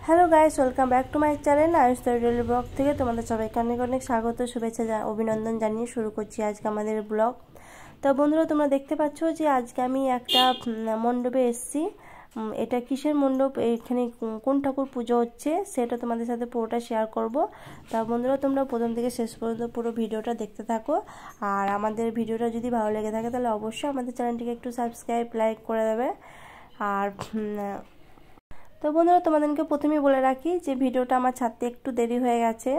Hello guys, welcome back to my channel Ayush daily blog থেকে তোমাদের সবাইকে অনেক অনেক স্বাগত, শুভেচ্ছা, অভিনন্দন জানিয়ে শুরু করছি আজকে আমাদের ব্লগ। তো বন্ধুরা, তোমরা দেখতে পাচ্ছ যে আজকে আমি একটা মণ্ডপে এসেছি। এটা কিসের মণ্ডপ, এখানে কোন ঠাকুর পুজো হচ্ছে সেটা তোমাদের সাথে পুরোটা শেয়ার করব। তা বন্ধুরা, তোমরা প্রথম থেকে শেষ পর্যন্ত পুরো ভিডিওটা দেখতে থাকো। আর আমাদের ভিডিওটা যদি ভালো লেগে থাকে তাহলে অবশ্যই আমাদের চ্যানেলটিকে একটু সাবস্ক্রাইব লাইক করে দেবে। আর তো বন্ধুরা, তোমাদেরকে প্রথমেই বলে রাখি যে ভিডিওটা আমার ছাড়তে একটু দেরি হয়ে গেছে,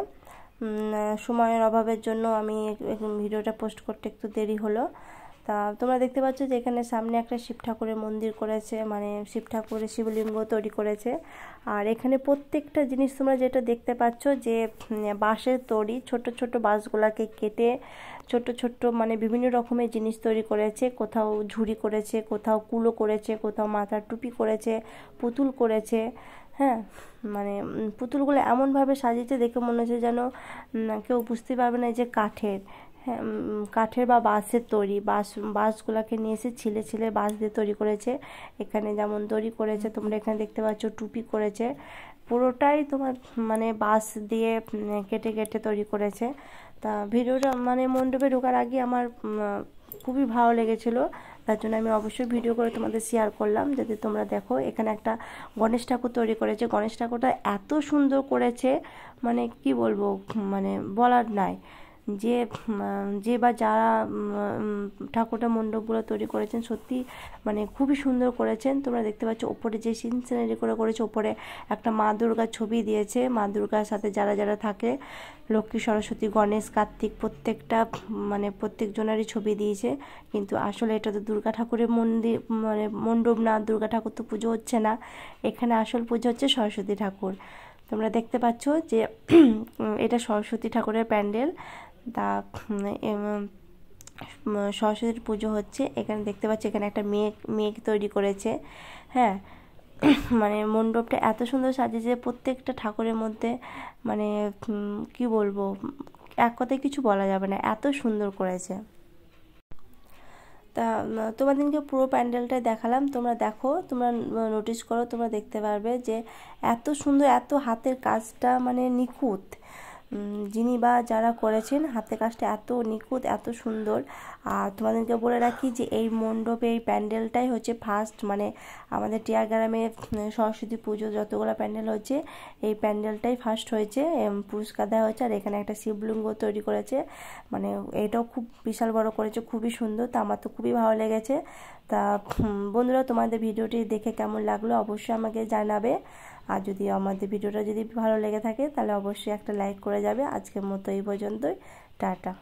সময়ের অভাবের জন্য আমি ভিডিওটা পোস্ট করতে একটু দেরি হলো। তা তোমরা দেখতে পাচ্ছ যে এখানে সামনে একটা শিব ঠাকুরের মন্দির করেছে, মানে শিব ঠাকুরের শিবলিঙ্গ তৈরি করেছে। আর এখানে প্রত্যেকটা জিনিস তোমরা যেটা দেখতে পাচ্ছ যে বাঁশের তৈরি, ছোট ছোট বাঁশগুলাকে কেটে ছোট ছোট মানে বিভিন্ন রকমের জিনিস তৈরি করেছে। কোথাও ঝুড়ি করেছে, কোথাও কুলো করেছে, কোথাও মাথার টুপি করেছে, পুতুল করেছে। হ্যাঁ, মানে পুতুলগুলো এমনভাবে সাজিয়েছে দেখে মনে হচ্ছে যেন কেউ বুঝতে পারবে না যে কাঠের। হ্যাঁ, কাঠের বা বাঁশের তৈরি। বাঁশগুলোকে নিয়ে এসে ছিলে ছিলে বাঁশ দিয়ে তৈরি করেছে। এখানে যেমন তৈরি করেছে তোমরা এখানে দেখতে পাচ্ছ, টুপি করেছে, পুরোটাই তোমার মানে বাঁশ দিয়ে কেটে কেটে তৈরি করেছে। তা ভিডিওটা মানে মণ্ডপে ঢোকার আগে আমার খুবই ভালো লেগেছিলো, তার জন্য আমি অবশ্যই ভিডিও করে তোমাদের শেয়ার করলাম যাতে তোমরা দেখো। এখানে একটা গণেশ ঠাকুর তৈরি করেছে, গণেশ ঠাকুরটা এত সুন্দর করেছে মানে কি বলবো, মানে বলার নাই। যে বা যারা ঠাকুরটা মণ্ডপগুলো তৈরি করেছেন সত্যি মানে খুবই সুন্দর করেছেন। তোমরা দেখতে পাচ্ছ ওপরে যে সিনারি করে করেছে, ওপরে একটা মা দুর্গার ছবি দিয়েছে। মা দুর্গার সাথে যারা যারা থাকে, লক্ষ্মী, সরস্বতী, গণেশ, কার্তিক, প্রত্যেকটা মানে প্রত্যেকজনেরই ছবি দিয়েছে। কিন্তু আসলে এটা তো দুর্গা ঠাকুরের মন্দির, মানে মণ্ডপ না, দুর্গা ঠাকুর তো পুজো হচ্ছে না, এখানে আসল পুজো হচ্ছে সরস্বতী ঠাকুর। তোমরা দেখতে পাচ্ছ যে এটা সরস্বতী ঠাকুরের প্যান্ডেল। তা সরস্বতীর পুজো হচ্ছে। এখানে দেখতে পাচ্ছি এখানে একটা মেঘ তৈরি করেছে। হ্যাঁ, মানে মণ্ডপটা এত সুন্দর সাজিয়েছে, প্রত্যেকটা ঠাকুরের মধ্যে মানে কি বলবো, এক কথায় কিছু বলা যাবে না, এত সুন্দর করেছে। তা তোমাদেরকে পুরো প্যান্ডেলটাই দেখালাম, তোমরা দেখো, তোমরা নোটিস করো, তোমরা দেখতে পারবে যে এত সুন্দর, এত হাতের কাজটা মানে নিখুঁত। যিনি বা যারা করেছেন হাতের কাজটা এত নিখুঁত, এত সুন্দর। আর তোমাদেরকে বলে রাখি যে এই মণ্ডপে এই প্যান্ডেলটাই হচ্ছে ফার্স্ট, মানে আমাদের টিয়ার গ্রামে সরস্বতী পুজো যতগুলো প্যান্ডেল হচ্ছে এই প্যান্ডেলটাই ফার্স্ট হয়েছে, পুরস্কার দেওয়া হয়েছে। আর এখানে একটা শিবলিঙ্গ তৈরি করেছে, মানে এটাও খুব বিশাল বড় করেছে, খুবই সুন্দর। তা আমার তো খুবই ভালো লেগেছে। তা বন্ধুরা, তোমাদের ভিডিওটি দেখে কেমন লাগলো অবশ্যই আমাকে জানাবে। আর যদি আমাদের ভিডিওটা যদি ভালো লেগে থাকে তাহলে অবশ্যই একটা লাইক করে যাবে। আজকের মতো এই পর্যন্তই, টাটা।